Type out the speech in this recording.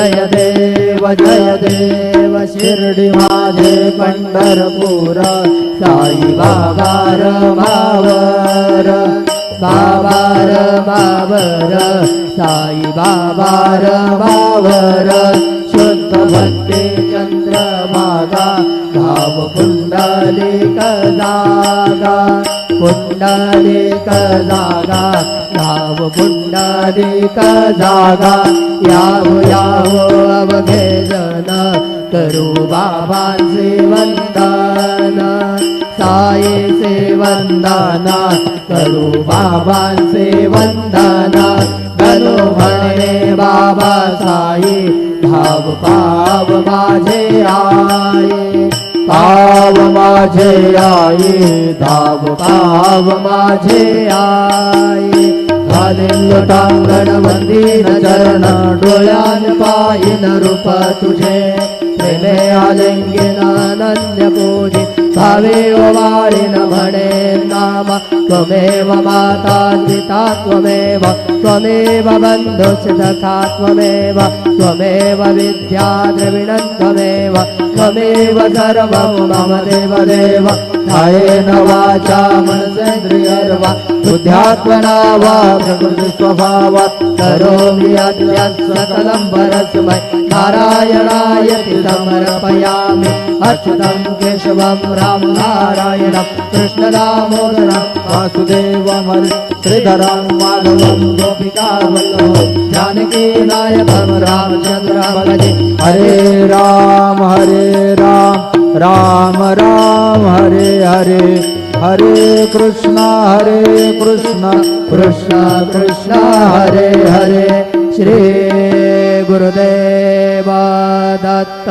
जय देव शिर्डी माझे पंढरपूर साई बाबा रमावर बाबा रमावर साई बाबा रमावर शुद्ध भक्ती चंद्रमागा भाव पुंडलिक जागा पुंडलिक जागा भाव पुंडलिक जागा यावो यावो अवघे जन करू बाबांचे वंदन साईचे वंदन करू बाबांचे वंदन गणू म्हणे बाबा साई धाव पाव माझे आई पाव माझे आई धाव पाव माझे आई घालीन लोटांगण मंदिर चरण डोळ्यान पाहिन रूप तुझे प्रेमे आलिंगन अनन्य पूजी भावे ओवाळीन म्हणे नाम त्वमेव माता पिता त्वमेव त्वमेव बन्धुश्च सखा त्वमेव त्वमेव विद्या द्रविणं त्वमेव त्वमेव सर्वं मम देव देव कायेन वाचा मनसेन्द्रियर्वा बुद्ध्यात्मना वा प्रकृति स्वभावात् करोमि यद्यत् सकलं परस्मै नारायणायति समर्पयामि अच्युतं केशवं राम नारायणं कृष्णदामोदरं वासुदेवं श्रीधरं माधवं गोपिकावल्लभं जानकी नायकं रामचन्द्रं भजे हरे राम राम राम हरे हरे हरे कृष्णा कृष्ण कृष्ण हरे हरे श्री गुरुदेव दत्त